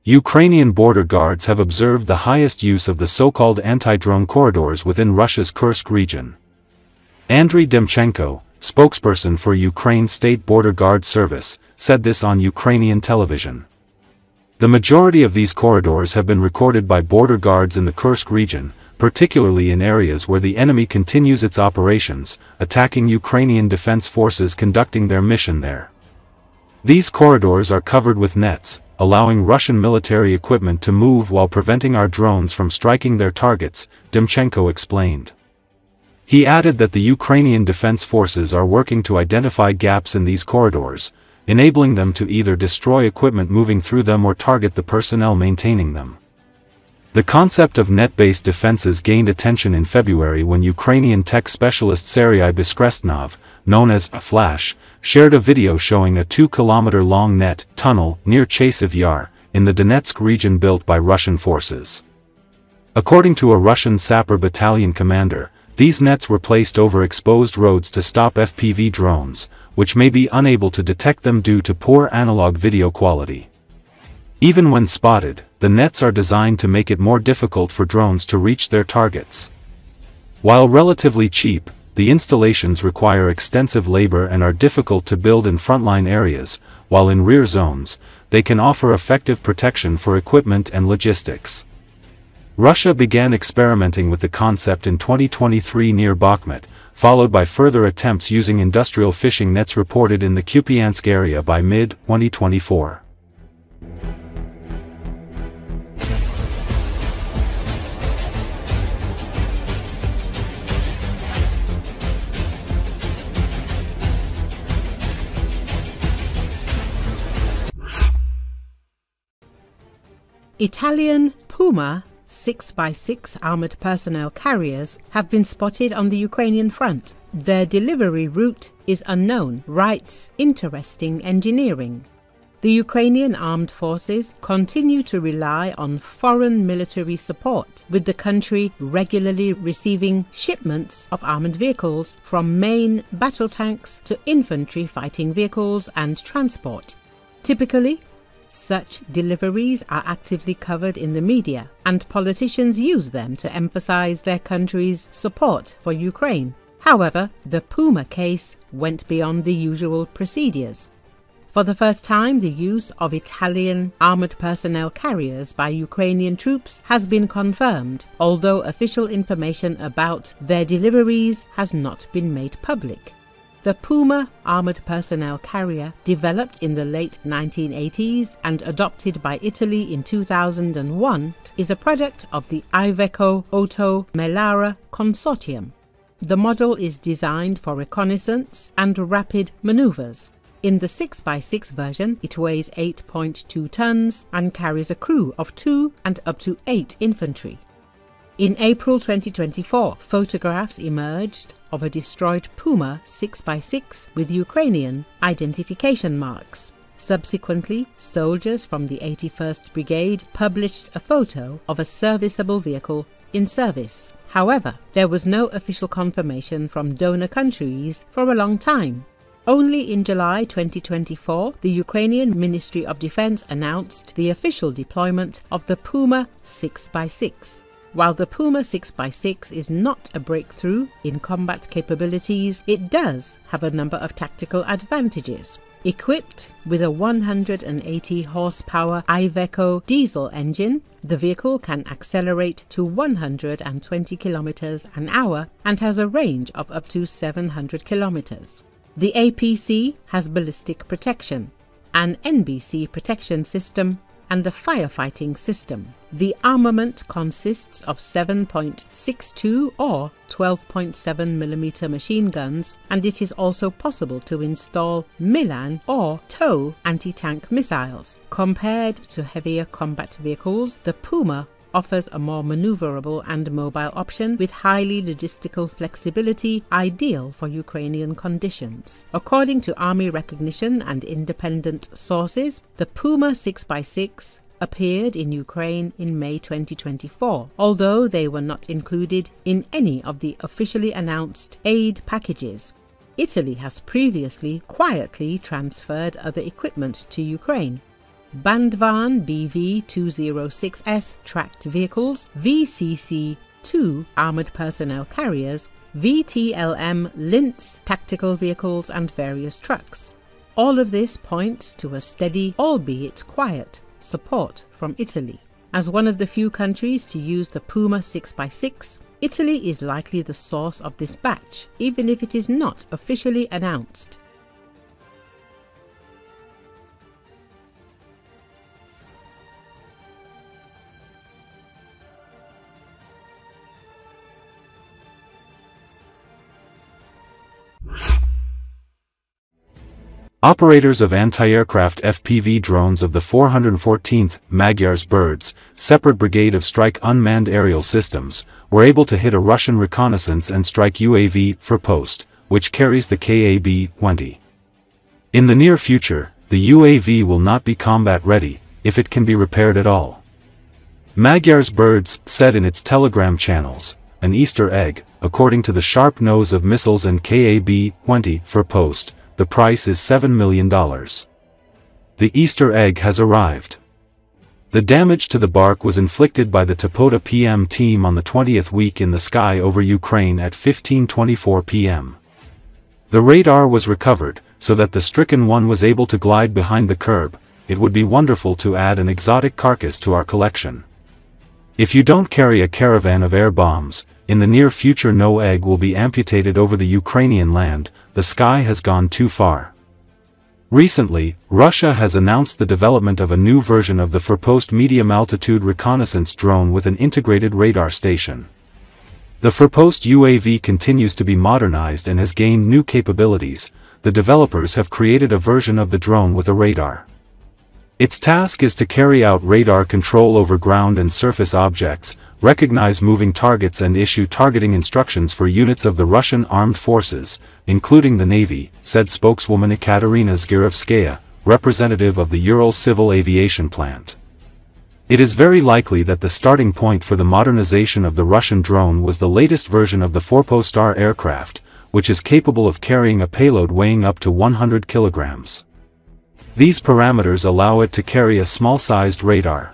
Ukrainian border guards have observed the highest use of the so-called anti-drone corridors within Russia's Kursk region. Andrii Demchenko, spokesperson for Ukraine's State Border Guard Service, said this on Ukrainian television. The majority of these corridors have been recorded by border guards in the Kursk region, particularly in areas where the enemy continues its operations, attacking Ukrainian defense forces conducting their mission there. These corridors are covered with nets, allowing Russian military equipment to move while preventing our drones from striking their targets, Demchenko explained. He added that the Ukrainian defense forces are working to identify gaps in these corridors, enabling them to either destroy equipment moving through them or target the personnel maintaining them. The concept of net-based defenses gained attention in February when Ukrainian tech specialist Serhiy Beskresnov, known as Flash, shared a video showing a 2-kilometer-long net tunnel near Chasiv Yar, in the Donetsk region built by Russian forces. According to a Russian sapper battalion commander, these nets were placed over exposed roads to stop FPV drones, which may be unable to detect them due to poor analog video quality. Even when spotted, the nets are designed to make it more difficult for drones to reach their targets. While relatively cheap, the installations require extensive labor and are difficult to build in frontline areas, while in rear zones, they can offer effective protection for equipment and logistics. Russia began experimenting with the concept in 2023 near Bakhmut, followed by further attempts using industrial fishing nets reported in the Kupiansk area by mid-2024. Italian Puma 6x6 armored personnel carriers have been spotted on the Ukrainian front. Their delivery route is unknown, writes Interesting Engineering. The Ukrainian armed forces continue to rely on foreign military support, with the country regularly receiving shipments of armored vehicles from main battle tanks to infantry fighting vehicles and transport. Typically, such deliveries are actively covered in the media, and politicians use them to emphasize their country's support for Ukraine. However, the Puma case went beyond the usual procedures. For the first time, the use of Italian armored personnel carriers by Ukrainian troops has been confirmed, although official information about their deliveries has not been made public. The Puma armored personnel carrier, developed in the late 1980s and adopted by Italy in 2001, is a product of the Iveco Auto Melara consortium. The model is designed for reconnaissance and rapid maneuvers. In the 6x6 version, it weighs 8.2 tons and carries a crew of 2 and up to 8 infantry. In April 2024, photographs emerged of a destroyed Puma 6x6 with Ukrainian identification marks. Subsequently, soldiers from the 81st Brigade published a photo of a serviceable vehicle in service. However, there was no official confirmation from donor countries for a long time. Only in July 2024, the Ukrainian Ministry of Defense announced the official deployment of the Puma 6x6. While the Puma 6x6 is not a breakthrough in combat capabilities, it does have a number of tactical advantages. Equipped with a 180 horsepower Iveco diesel engine, the vehicle can accelerate to 120 kilometers an hour and has a range of up to 700 kilometers. The APC has ballistic protection, an NBC protection system, and a firefighting system. The armament consists of 7.62 or 12.7mm machine guns, and it is also possible to install Milan or TOW anti-tank missiles. Compared to heavier combat vehicles, the Puma offers a more maneuverable and mobile option with highly logistical flexibility, ideal for Ukrainian conditions. According to Army recognition and independent sources, the Puma 6x6 appeared in Ukraine in May 2024, although they were not included in any of the officially announced aid packages. Italy has previously quietly transferred other equipment to Ukraine. Bandvan BV-206S tracked vehicles, VCC-2 armored personnel carriers, VTLM Linz tactical vehicles and various trucks. All of this points to a steady, albeit quiet, support from Italy. As one of the few countries to use the Puma 6x6, Italy is likely the source of this batch, even if it is not officially announced. Operators of anti-aircraft FPV drones of the 414th Magyar's Birds, separate brigade of strike unmanned aerial systems, were able to hit a Russian reconnaissance and strike UAV for post, which carries the KAB-20. In the near future, the UAV will not be combat ready, if it can be repaired at all. Magyar's Birds said in its Telegram channels, an Easter egg, according to the sharp nose of missiles and KAB-20 for post. The price is $7 million. The Easter egg has arrived. The damage to the bark was inflicted by the Topota PM team on the 20th week in the sky over Ukraine at 15:24 p.m. The radar was recovered, so that the stricken one was able to glide behind the curb. It would be wonderful to add an exotic carcass to our collection. If you don't carry a caravan of air bombs, in the near future no egg will be amputated over the Ukrainian land. The sky has gone too far. Recently, Russia has announced the development of a new version of the Forpost medium-altitude reconnaissance drone with an integrated radar station. The Forpost UAV continues to be modernized and has gained new capabilities. The developers have created a version of the drone with a radar. Its task is to carry out radar control over ground and surface objects, recognize moving targets and issue targeting instructions for units of the Russian armed forces, including the Navy, said spokeswoman Ekaterina Zgirevskaya, representative of the Ural Civil Aviation Plant. It is very likely that the starting point for the modernization of the Russian drone was the latest version of the Forpostar aircraft, which is capable of carrying a payload weighing up to 100 kilograms. These parameters allow it to carry a small-sized radar.